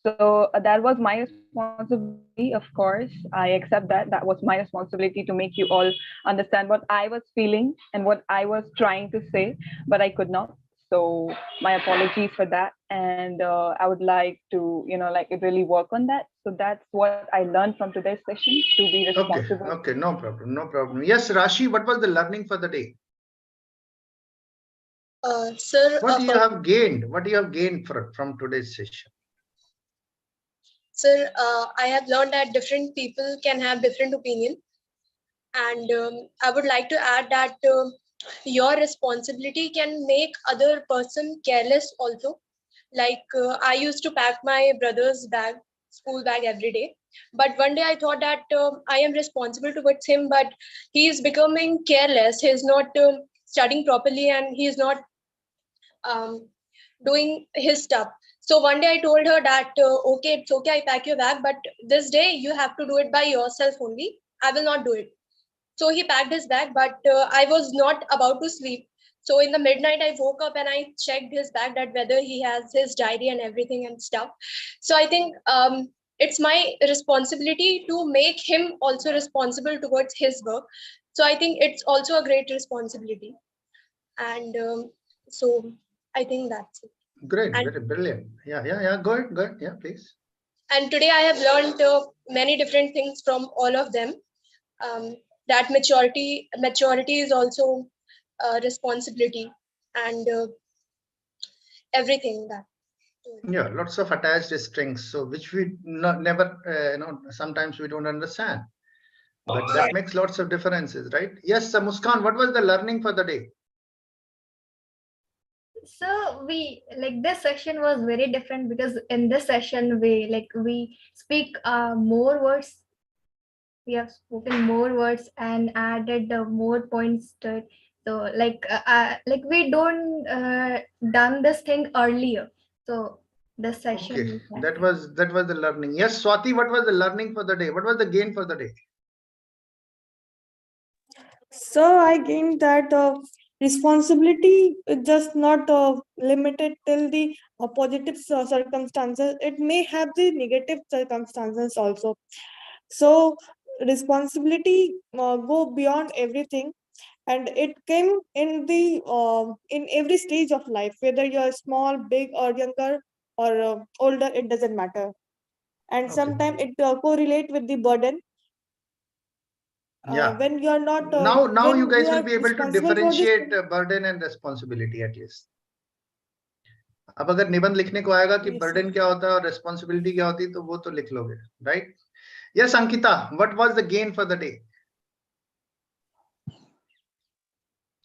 So that was my responsibility, of course. I accept that. That was my responsibility to make you all understand what I was feeling and what I was trying to say, but I could not. So my apologies for that. And I would like to, like really work on that. So that's what I learned from today's session, to be responsible. Okay, no problem. Yes, Rashi, what was the learning for the day? Sir, what do you have gained? What do you have gained from today's session? Sir, I have learned that different people can have different opinion, and I would like to add that your responsibility can make other person careless also. Like I used to pack my brother's bag, school bag every day, but one day I thought that I am responsible towards him, but he is becoming careless. He is not studying properly, and he is not um, doing his stuff. So one day I told her that, okay, it's okay, I pack your bag, but this day you have to do it by yourself only. I will not do it. So he packed his bag, but I was not about to sleep. So in the midnight, I woke up and I checked his bag that whether he has his diary and everything and stuff. So I think it's my responsibility to make him also responsible towards his work. So I think it's also a great responsibility. And so I think that's it. Great, very brilliant. Yeah. Go ahead. Yeah, please. And today I have learned many different things from all of them. That maturity is also responsibility, and everything that. Yeah, lots of attached strings, so which we never, sometimes we don't understand. But that makes lots of differences, right? Yes, Muskan, what was the learning for the day? So we like this section was very different because in this session we speak more words. We have spoken more words and added more points to it. So like we don't done this thing earlier. So this session. Okay, that was the learning. Yes, Swati, what was the learning for the day? What was the gain for the day? So I gained that responsibility is just not limited till the positive circumstances. It may have the negative circumstances also. So responsibility go beyond everything, and it came in the in every stage of life, whether you're small, big, or younger, or older. It doesn't matter. And sometimes it correlate with the burden. Yeah. When you are not Now you when guys you will are be able to responsible for this differentiate burden and responsibility at least. अब अगर निबंध लिखने को आएगा कि burden क्या होता है और रेस्पॉन्सिबिलिटी क्या होती है तो वो तो लिख लोगे, right? Yes Ankita, what was the gain for the day?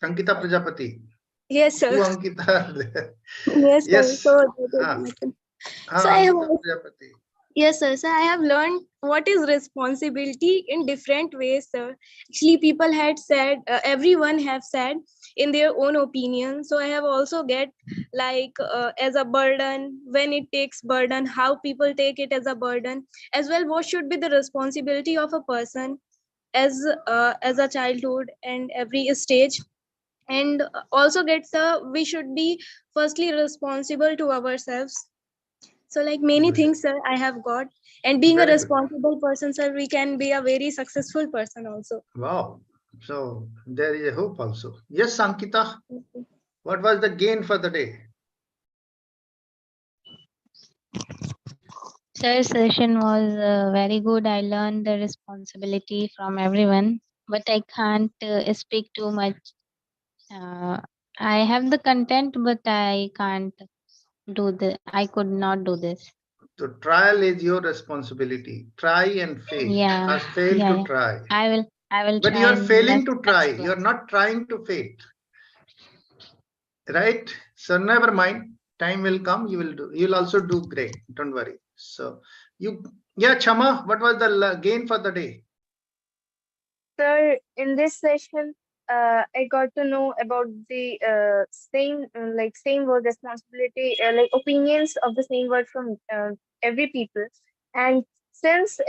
Ankita Prajapati. Yes, sir. Who Ankita? Yes, sir. Yes. So, I have, yes, sir. So I have learned what is responsibility in different ways, sir. Actually, people had said, everyone have said in their own opinion. So I have also get like as a burden, when it takes burden, how people take it as a burden, as well. What should be the responsibility of a person as a childhood and every stage, and also gets we should be firstly responsible to ourselves. So like many things, sir, I have got. And being Very a good. responsible person, sir, we can be a very successful person also. Wow. So there is a hope also. Yes, Ankita, what was the gain for the day? Sir, session was very good. I learned the responsibility from everyone, but I can't speak too much. I have the content, but I can't do the. I could not do this. So trial is your responsibility. Try and fail. Yeah. First fail Yeah, to yeah. try. I will But try you are in failing next to try. class. You are not trying to fail. Right? So never mind. Time will come. You will do. You'll also do great. Don't worry. So Chama, what was the gain for the day? Sir, in this session, I got to know about the same word responsibility, like opinions of the same word from every people. And since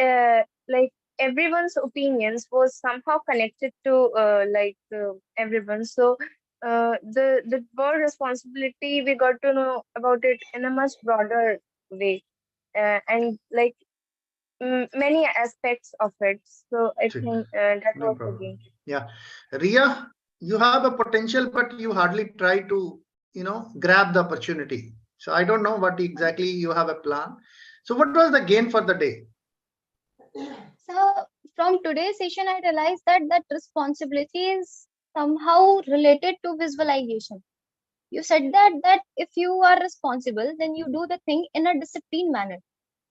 like everyone's opinions was somehow connected to everyone. So the word responsibility, we got to know about it in a much broader way, and like many aspects of it. So I think that No was the problem. game. Yeah, Ria, you have a potential, but you hardly try to, grab the opportunity. So I don't know what exactly you have a plan. So what was the gain for the day? So from today's session, I realized that responsibility is somehow related to visualization. You said that if you are responsible, then you do the thing in a disciplined manner.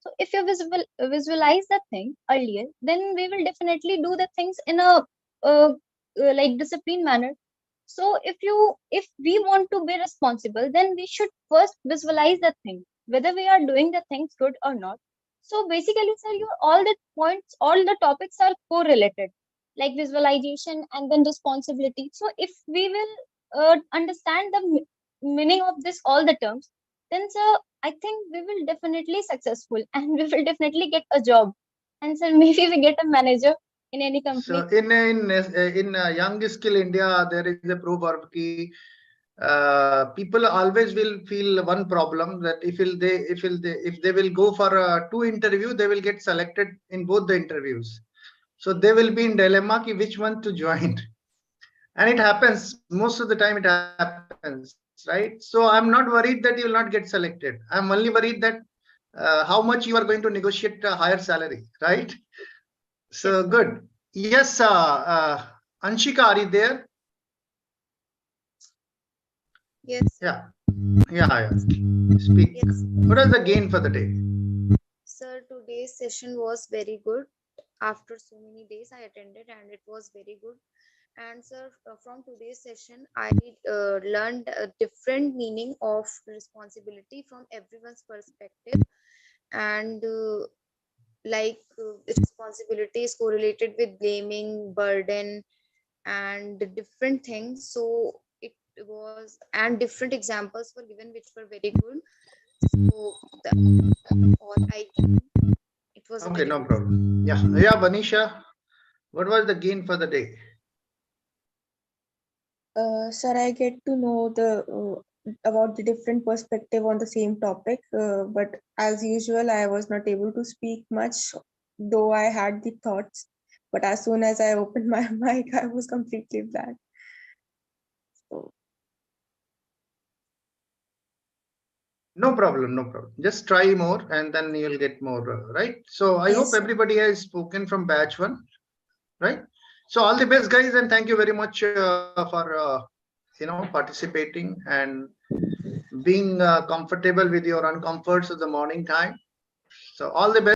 So if you visualize the thing earlier, then we will definitely do the things in a like disciplined manner. So if we want to be responsible, then we should first visualize the thing, whether we are doing the things good or not. So basically, sir, all the points, all the topics are correlated, like visualization and then responsibility. So if we will understand the meaning of this, all the terms, then sir, I think we will definitely successful and we will definitely get a job. And sir, maybe we get a manager in any company. So in Young Skill India, there is a proverb ki, people always will feel one problem, that if they will go for 2 interviews, they will get selected in both the interviews. So they will be in dilemma ki which one to join. And it happens most of the time. It happens, right? So I'm not worried that you will not get selected. I'm only worried that how much you are going to negotiate a higher salary, right? So good. Yes, Anshika, are you there? Yes. Yeah. Yeah. Speak. Yes. What is the gain for the day? Sir, today's session was very good. After so many days, I attended and it was very good. And sir, from today's session, I learned a different meaning of responsibility from everyone's perspective. And responsibility is correlated with blaming, burden, and different things. So it was, and different examples were given, which were very good. So all I can. It was Okay, very no good. problem. Yeah, Vanisha, what was the gain for the day? Sir, I get to know about the different perspective on the same topic, but as usual, I was not able to speak much, though I had the thoughts. But as soon as I opened my mic, I was completely blank. So, No problem, no problem. Just try more and then you'll get more, right? So I hope yes, sir. everybody has spoken from batch 1, right? So all the best, guys, and thank you very much for participating and being comfortable with your uncomforts of the morning time. So all the best.